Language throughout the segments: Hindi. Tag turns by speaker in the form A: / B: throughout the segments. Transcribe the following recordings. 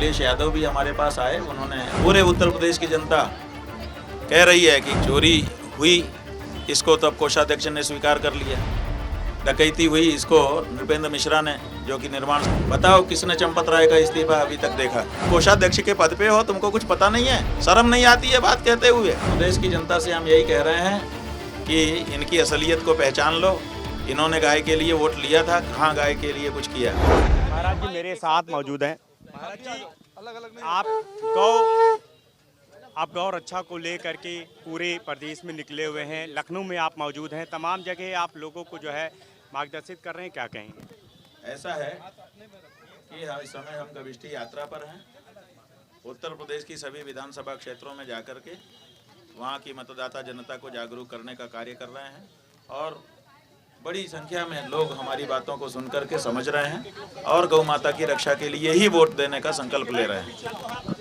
A: अखिलेश यादव भी हमारे पास आए। उन्होंने पूरे उत्तर प्रदेश की जनता कह रही है कि चोरी हुई, इसको तो अब कोषाध्यक्ष ने स्वीकार कर लिया। डकैती हुई, इसको नृपेंद्र मिश्रा ने, जो कि निर्माण, बताओ किसने चंपत राय का इस्तीफा अभी तक देखा? कोषाध्यक्ष के पद पे हो, तुमको कुछ पता नहीं है? शर्म नहीं आती है बात कहते हुए? प्रदेश की जनता से हम यही कह रहे हैं कि इनकी असलियत को पहचान लो। इन्होंने गाय के लिए वोट लिया था, कहाँ गाय के लिए कुछ किया?
B: महाराज जी मेरे साथ मौजूद हैं। महाराज जी आप गौ रक्षा को लेकर के पूरे प्रदेश में निकले हुए हैं, लखनऊ में आप मौजूद हैं, तमाम जगह आप लोगों को जो है मार्गदर्शित कर रहे हैं, क्या कहेंगे?
A: ऐसा है कि इस समय हम कविष्टि यात्रा पर हैं। उत्तर प्रदेश की सभी विधानसभा क्षेत्रों में जाकर के वहाँ की मतदाता जनता को जागरूक करने का कार्य कर रहे हैं और बड़ी संख्या में लोग हमारी बातों को सुनकर के समझ रहे हैं और गौ माता की रक्षा के लिए ही वोट देने का संकल्प ले रहे हैं।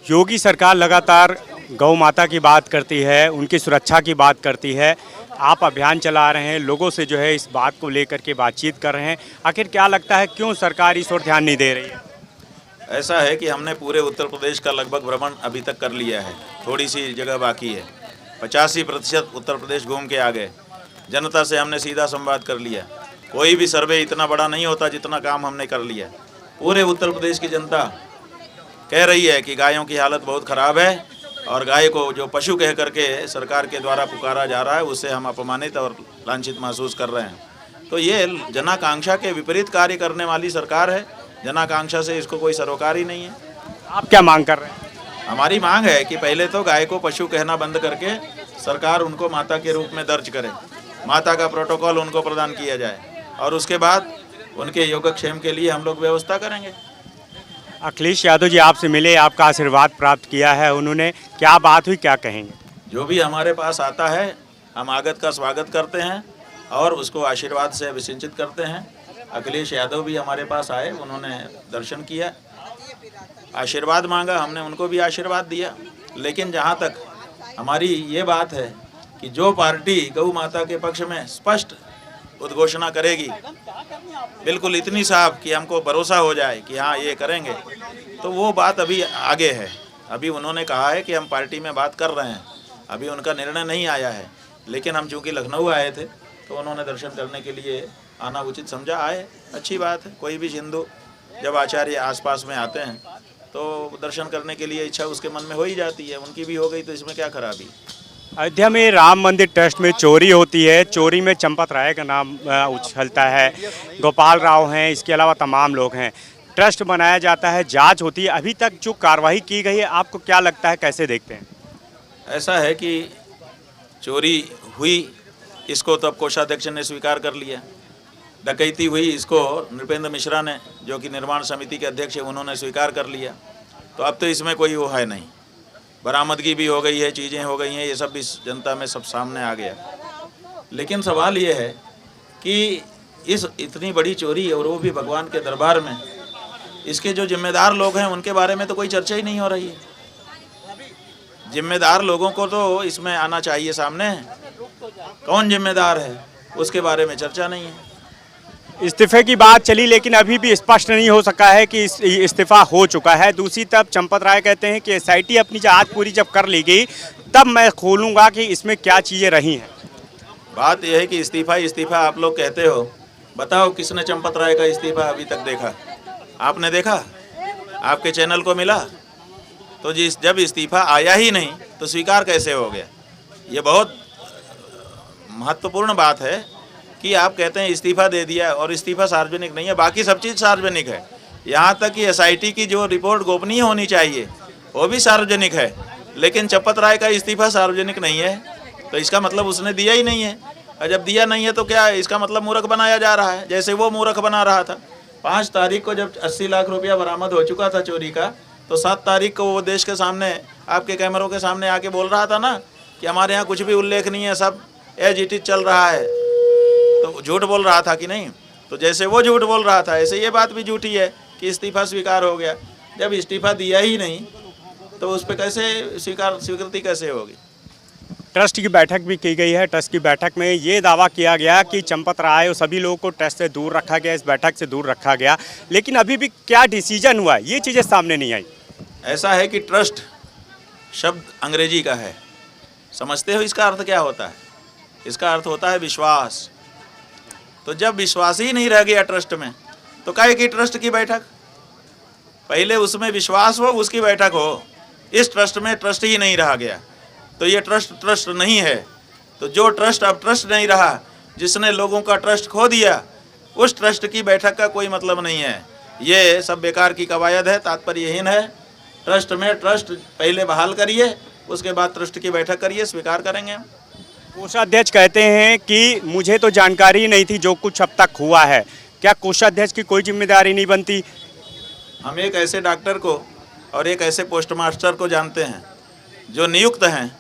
B: योगी सरकार लगातार गौ माता की बात करती है, उनकी सुरक्षा की बात करती है। आप अभियान चला रहे हैं, लोगों से जो है इस बात को लेकर के बातचीत कर रहे हैं। आखिर क्या लगता है क्यों सरकार इस ओर ध्यान नहीं दे रही है?
A: ऐसा है कि हमने पूरे उत्तर प्रदेश का लगभग भ्रमण अभी तक कर लिया है, थोड़ी सी जगह बाकी है। 85% उत्तर प्रदेश घूम के आ गए। जनता से हमने सीधा संवाद कर लिया। कोई भी सर्वे इतना बड़ा नहीं होता जितना काम हमने कर लिया। पूरे उत्तर प्रदेश की जनता कह रही है कि गायों की हालत बहुत ख़राब है और गाय को जो पशु कह करके सरकार के द्वारा पुकारा जा रहा है, उससे हम अपमानित और लांछित महसूस कर रहे हैं। तो ये जनाकांक्षा के विपरीत कार्य करने वाली सरकार है। जनाकांक्षा से इसको कोई सरोकार ही नहीं है।
B: आप क्या मांग कर रहे हैं?
A: हमारी मांग है कि पहले तो गाय को पशु कहना बंद करके सरकार उनको माता के रूप में दर्ज करे, माता का प्रोटोकॉल उनको प्रदान किया जाए और उसके बाद उनके योगक्षेम के लिए हम लोग व्यवस्था करेंगे।
B: अखिलेश यादव जी आपसे मिले, आपका आशीर्वाद प्राप्त किया है उन्होंने, क्या बात हुई, क्या कहेंगे?
A: जो भी हमारे पास आता है हम आगत का स्वागत करते हैं और उसको आशीर्वाद से अभिसिंचित करते हैं। अखिलेश यादव भी हमारे पास आए, उन्होंने दर्शन किया, आशीर्वाद मांगा, हमने उनको भी आशीर्वाद दिया। लेकिन जहाँ तक हमारी ये बात है कि जो पार्टी गौ माता के पक्ष में स्पष्ट उद्घोषणा करेगी, बिल्कुल इतनी साफ कि हमको भरोसा हो जाए कि हाँ ये करेंगे, तो वो बात अभी आगे है। अभी उन्होंने कहा है कि हम पार्टी में बात कर रहे हैं, अभी उनका निर्णय नहीं आया है। लेकिन हम चूँकि लखनऊ आए थे तो उन्होंने दर्शन करने के लिए आना उचित समझा, आए, अच्छी बात है। कोई भी हिंदू जब आचार्य आसपास में आते हैं तो दर्शन करने के लिए इच्छा उसके मन में हो ही जाती है। उनकी भी हो गई तो इसमें क्या खराबी?
B: अयोध्या में राम मंदिर ट्रस्ट में चोरी होती है, चोरी में चंपत राय का नाम उछलता है, गोपाल राव हैं, इसके अलावा तमाम लोग हैं। ट्रस्ट बनाया जाता है, जांच होती है, अभी तक जो कार्रवाई की गई है आपको क्या लगता है, कैसे देखते हैं?
A: ऐसा है कि चोरी हुई, इसको तो अब कोषाध्यक्ष ने स्वीकार कर लिया। डकैती हुई, इसको नृपेंद्र मिश्रा ने, जो कि निर्माण समिति के अध्यक्ष है, उन्होंने स्वीकार कर लिया। तो अब तो इसमें कोई वो है नहीं, बरामदगी भी हो गई है, चीज़ें हो गई हैं, ये सब इस जनता में सब सामने आ गया। लेकिन सवाल ये है कि इस इतनी बड़ी चोरी और वो भी भगवान के दरबार में, इसके जो जिम्मेदार लोग हैं उनके बारे में तो कोई चर्चा ही नहीं हो रही है। जिम्मेदार लोगों को तो इसमें आना चाहिए सामने, कौन जिम्मेदार है उसके बारे में चर्चा नहीं है।
B: इस्तीफे की बात चली लेकिन अभी भी स्पष्ट नहीं हो सका है कि इस्तीफा हो चुका है। दूसरी तरफ चंपत राय कहते हैं कि एसआईटी अपनी जांच पूरी जब कर ली गई तब मैं खोलूंगा कि इसमें क्या चीज़ें रही हैं।
A: बात यह है कि इस्तीफा आप लोग कहते हो, बताओ किसने चंपत राय का इस्तीफा अभी तक देखा? आपने देखा? आपके चैनल को मिला? तो जब इस्तीफा आया ही नहीं तो स्वीकार कैसे हो गया? ये बहुत महत्वपूर्ण बात है कि आप कहते हैं इस्तीफा दे दिया और इस्तीफा सार्वजनिक नहीं है, बाकी सब चीज़ सार्वजनिक है। यहाँ तक कि एसआईटी की जो रिपोर्ट गोपनीय होनी चाहिए वो भी सार्वजनिक है, लेकिन चंपत राय का इस्तीफा सार्वजनिक नहीं है। तो इसका मतलब उसने दिया ही नहीं है, और जब दिया नहीं है तो क्या है? इसका मतलब मूर्ख बनाया जा रहा है, जैसे वो मूर्ख बना रहा था। 5 तारीख को जब 80 लाख रुपया बरामद हो चुका था चोरी का, तो 7 तारीख को वो देश के सामने, आपके कैमरों के सामने आके बोल रहा था ना कि हमारे यहाँ कुछ भी उल्लेख नहीं है, सब एज इट इज चल रहा है। तो झूठ बोल रहा था कि नहीं? तो जैसे वो झूठ बोल रहा था ऐसे ये बात भी झूठी है कि इस्तीफा स्वीकार हो गया। जब इस्तीफा दिया ही नहीं तो उस पर कैसे स्वीकृति कैसे होगी?
B: ट्रस्ट की बैठक भी की गई है। ट्रस्ट की बैठक में ये दावा किया गया कि चंपत राय और सभी लोगों को ट्रस्ट से दूर रखा गया, इस बैठक से दूर रखा गया, लेकिन अभी भी क्या डिसीजन हुआ ये चीज़ें सामने नहीं आई।
A: ऐसा है कि ट्रस्ट शब्द अंग्रेजी का है, समझते हो इसका अर्थ क्या होता है? इसका अर्थ होता है विश्वास। तो जब विश्वास ही नहीं रह गया ट्रस्ट में तो काहे की ट्रस्ट की बैठक? पहले उसमें विश्वास हो उसकी बैठक हो। इस ट्रस्ट में ट्रस्ट ही नहीं रहा गया तो ये ट्रस्ट नहीं है। तो जो ट्रस्ट अब ट्रस्ट नहीं रहा, जिसने लोगों का ट्रस्ट खो दिया, उस ट्रस्ट की बैठक का कोई मतलब नहीं है। ये सब बेकार की कवायद है, तात्पर्यहीन है। ट्रस्ट में ट्रस्ट पहले बहाल करिए, उसके बाद ट्रस्ट की बैठक करिए, स्वीकार करेंगे।
B: कोषाध्यक्ष कहते हैं कि मुझे तो जानकारी नहीं थी जो कुछ अब तक हुआ है। क्या कोषाध्यक्ष की कोई जिम्मेदारी नहीं बनती?
A: हम एक ऐसे डॉक्टर को और एक ऐसे पोस्ट मास्टर को जानते हैं जो नियुक्त हैं,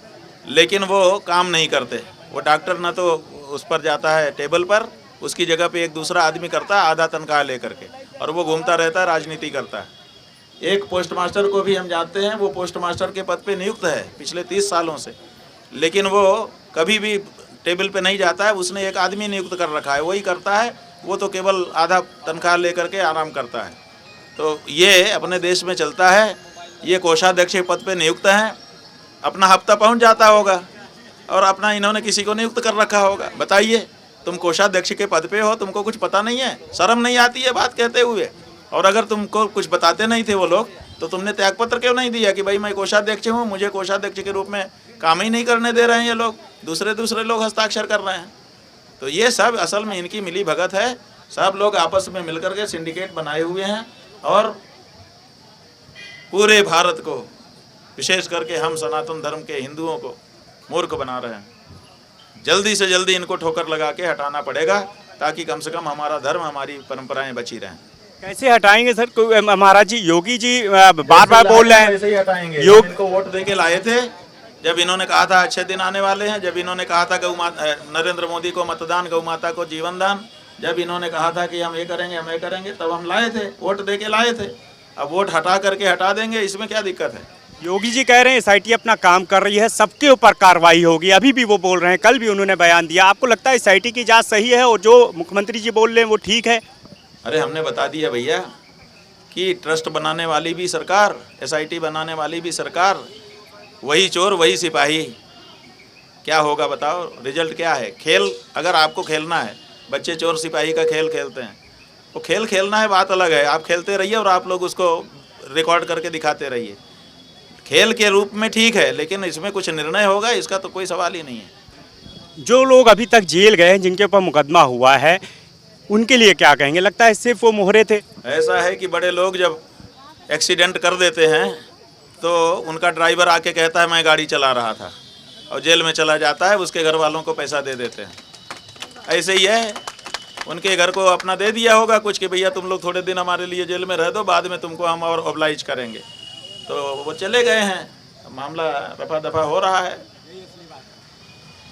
A: लेकिन वो काम नहीं करते। वो डॉक्टर ना तो उस पर जाता है टेबल पर, उसकी जगह पे एक दूसरा आदमी करता है आधा तनख्वाह लेकर के, और वो घूमता रहता है, राजनीति करता है। एक पोस्ट मास्टर को भी हम जानते हैं, वो पोस्ट मास्टर के पद पे नियुक्त है पिछले 30 सालों से, लेकिन वो कभी भी टेबल पे नहीं जाता है। उसने एक आदमी नियुक्त कर रखा है, वही करता है। वो तो केवल आधा तनख्वाह लेकर के आराम करता है। तो ये अपने देश में चलता है। ये कोषाध्यक्ष के पद पे नियुक्त हैं, अपना हफ्ता पहुंच जाता होगा और अपना इन्होंने किसी को नियुक्त कर रखा होगा। बताइए, तुम कोषाध्यक्ष के पद पे हो, तुमको कुछ पता नहीं है? शर्म नहीं आती है बात कहते हुए? और अगर तुमको कुछ बताते नहीं थे वो लोग, तो तुमने त्यागपत्र क्यों नहीं दिया कि भाई मैं कोषाध्यक्ष हूँ, मुझे कोषाध्यक्ष के रूप में काम ही नहीं करने दे रहे हैं ये लोग, दूसरे लोग हस्ताक्षर कर रहे हैं। तो ये सब असल में इनकी मिली भगत है। सब लोग आपस में मिलकर के सिंडिकेट बनाए हुए हैं और पूरे भारत को, विशेष करके हम सनातन धर्म के हिंदुओं को मूर्ख बना रहे हैं। जल्दी से जल्दी इनको ठोकर लगा के हटाना पड़ेगा, ताकि कम से कम हमारा धर्म, हमारी परंपराएं बची रहें।
B: कैसे हटाएंगे सर? महाराज जी, योगी जी बार बार बोल रहे हैं
A: ऐसे ही हटाएंगे। इनको वोट दे के लाए थे, जब इन्होंने कहा था अच्छे दिन आने वाले हैं, जब इन्होंने कहा था नरेंद्र मोदी को मतदान, गौ माता को जीवन दान, जब इन्होंने कहा था कि हम ये करेंगे, हम ये करेंगे, तब हम लाए थे, वोट दे के लाए थे। अब वोट हटा करके हटा देंगे, इसमें क्या दिक्कत है?
B: योगी जी कह रहे हैं एसआईटी अपना काम कर रही है, सबके ऊपर कार्रवाई होगी। अभी भी वो बोल रहे हैं, कल भी उन्होंने बयान दिया। आपको लगता है एसआईटी की जांच सही है और जो मुख्यमंत्री जी बोल रहे हैं वो ठीक है?
A: अरे हमने बता दिया भैया कि ट्रस्ट बनाने वाली भी सरकार, एसआईटी बनाने वाली भी सरकार, वही चोर वही सिपाही। क्या होगा बताओ? रिजल्ट क्या है? खेल अगर आपको खेलना है, बच्चे चोर सिपाही का खेल खेलते हैं, वो खेल खेलना है, बात अलग है। आप खेलते रहिए और आप लोग उसको रिकॉर्ड करके दिखाते रहिए। खेल के रूप में ठीक है, लेकिन इसमें कुछ निर्णय होगा, इसका तो कोई सवाल ही नहीं है।
B: जो लोग अभी तक जेल गए हैं, जिनके ऊपर मुकदमा हुआ है, उनके लिए क्या कहेंगे? लगता है सिर्फ वो मोहरे थे।
A: ऐसा है कि बड़े लोग जब एक्सीडेंट कर देते हैं तो उनका ड्राइवर आके कहता है मैं गाड़ी चला रहा था, और जेल में चला जाता है, उसके घर वालों को पैसा दे देते हैं। ऐसे ही है, उनके घर को अपना दे दिया होगा कुछ कि भैया तुम लोग थोड़े दिन हमारे लिए जेल में रह दो, बाद में तुमको हम और ऑब्लाइज करेंगे। तो वो चले गए हैं, मामला रफा दफा हो रहा है,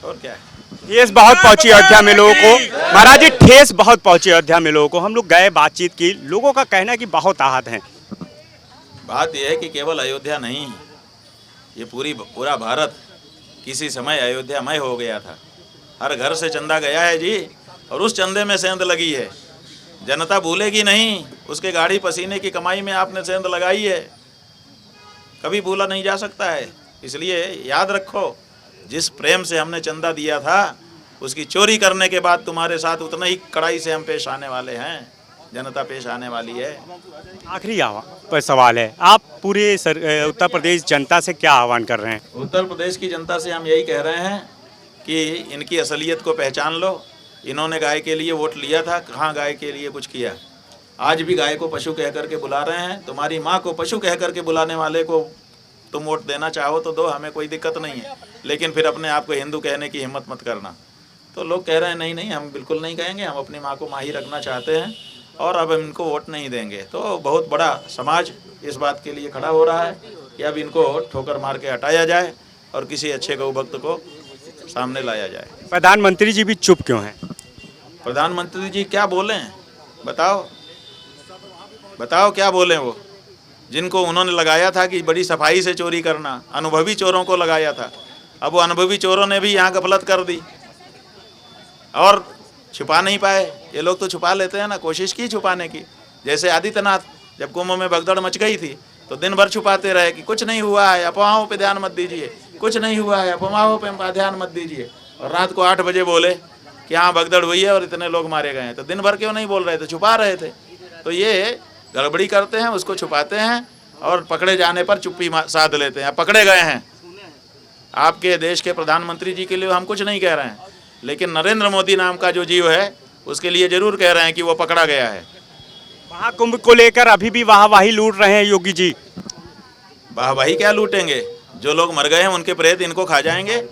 A: और क्या है।
B: ठेस बहुत पहुंची अयोध्या में लोगों को। महाराज जी, ठेस बहुत पहुंची अयोध्या में लोगों को। हम लोग गए, बातचीत की, लोगों का कहना है कि बहुत आहत हैं।
A: बात यह है कि केवल अयोध्या नहीं, ये पूरा भारत किसी समय अयोध्यामय हो गया था। हर घर से चंदा गया है जी, और उस चंदे में सेंध लगी है। जनता भूलेगी नहीं, उसके गाड़ी पसीने की कमाई में आपने सेंध लगाई है, कभी भूला नहीं जा सकता है। इसलिए याद रखो, जिस प्रेम से हमने चंदा दिया था, उसकी चोरी करने के बाद तुम्हारे साथ उतना ही कड़ाई से हम पेश आने वाले हैं, जनता पेश आने वाली है।
B: आखिरी पर सवाल है, आप पूरे उत्तर प्रदेश जनता से क्या आह्वान कर रहे हैं?
A: उत्तर प्रदेश की जनता से हम यही कह रहे हैं कि इनकी असलियत को पहचान लो। इन्होंने गाय के लिए वोट लिया था, कहाँ गाय के लिए कुछ किया? आज भी गाय को पशु कह करके बुला रहे हैं। तुम्हारी माँ को पशु कह करके बुलाने वाले को तुम वोट देना चाहो तो दो, हमें कोई दिक्कत नहीं है, लेकिन फिर अपने आप को हिंदू कहने की हिम्मत मत करना। तो लोग कह रहे हैं नहीं नहीं, हम बिल्कुल नहीं कहेंगे, हम अपनी माँ को माँ ही रखना चाहते हैं और अब हम इनको वोट नहीं देंगे। तो बहुत बड़ा समाज इस बात के लिए खड़ा हो रहा है कि अब इनको ठोकर मार के हटाया जाए और किसी अच्छे गौ भक्त को सामने लाया जाए।
B: प्रधानमंत्री जी भी चुप क्यों हैं?
A: प्रधानमंत्री जी क्या बोलें? बताओ बताओ क्या बोलें? वो जिनको उन्होंने लगाया था कि बड़ी सफाई से चोरी करना, अनुभवी चोरों को लगाया था, अब वो अनुभवी चोरों ने भी यहाँ गफलत कर दी और छुपा नहीं पाए। ये लोग तो छुपा लेते हैं ना, कोशिश की छुपाने की। जैसे आदित्यनाथ जब कुंभ में भगदड़ मच गई थी तो दिन भर छुपाते रहे कि कुछ नहीं हुआ है, अफवाहों पे ध्यान मत दीजिए, कुछ नहीं हुआ है, अफवाहों पे ध्यान मत दीजिए। और रात को 8 बजे बोले कि हाँ भगदड़ हुई है और इतने लोग मारे गए हैं। तो दिन भर क्यों नहीं बोल रहे थे, छुपा रहे थे। तो ये गड़बड़ी करते हैं, उसको छुपाते हैं और पकड़े जाने पर चुप्पी साध लेते हैं। पकड़े गए हैं। आपके देश के प्रधानमंत्री जी के लिए हम कुछ नहीं कह रहे हैं, लेकिन नरेंद्र मोदी नाम का जो जीव है उसके लिए जरूर कह रहे हैं कि वो पकड़ा गया है।
B: महाकुंभ को लेकर अभी भी वाहवाही लूट रहे हैं योगी जी।
A: वाहवाही क्या लूटेंगे, जो लोग मर गए हैं उनके प्रेत इनको खा जाएंगे।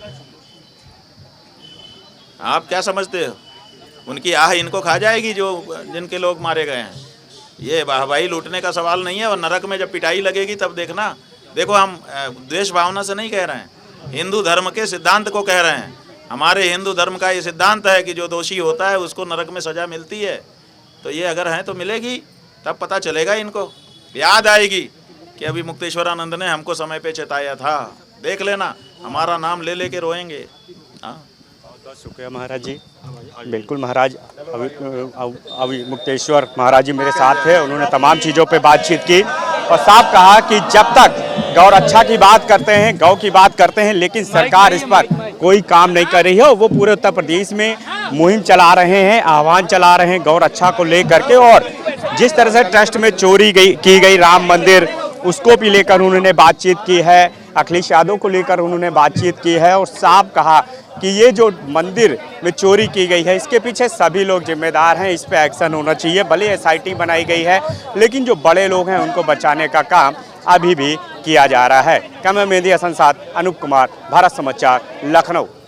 A: आप क्या समझते हो, उनकी आह इनको खा जाएगी जो जिनके लोग मारे गए हैं। ये वाहवाही लूटने का सवाल नहीं है। और नरक में जब पिटाई लगेगी तब देखना। देखो हम द्वेष भावना से नहीं कह रहे हैं, हिंदू धर्म के सिद्धांत को कह रहे हैं। हमारे हिंदू धर्म का ये सिद्धांत है कि जो दोषी होता है उसको नरक में सजा मिलती है। तो ये अगर हैं तो मिलेगी, तब पता चलेगा इनको, याद आएगी कि अभी मुक्तेश्वरानंद ने हमको समय पे चेताया था। देख लेना, हमारा नाम ले लेके रोएंगे। हाँ,
B: बहुत शुक्रिया महाराज जी। बिल्कुल महाराज, अभी मुक्तेश्वर महाराज जी मेरे साथ थे। उन्होंने तमाम चीज़ों पे बातचीत की और साफ कहा कि जब तक गौ रक्षा की बात करते हैं, गौ की बात करते हैं, लेकिन सरकार इस पर कोई काम नहीं कर रही है। वो पूरे उत्तर प्रदेश में मुहिम चला रहे हैं, आह्वान चला रहे हैं गौ रक्षा को लेकर के। और जिस तरह से ट्रस्ट में चोरी की गई राम मंदिर, उसको भी लेकर उन्होंने बातचीत की है। अखिलेश यादव को लेकर उन्होंने बातचीत की है और साफ कहा कि ये जो मंदिर में चोरी की गई है इसके पीछे सभी लोग जिम्मेदार हैं, इस पे एक्शन होना चाहिए। भले SIT बनाई गई है, लेकिन जो बड़े लोग हैं उनको बचाने का काम अभी भी किया जा रहा है। कैमरा मेंदी हसन साथ अनूप कुमार, भारत समाचार, लखनऊ।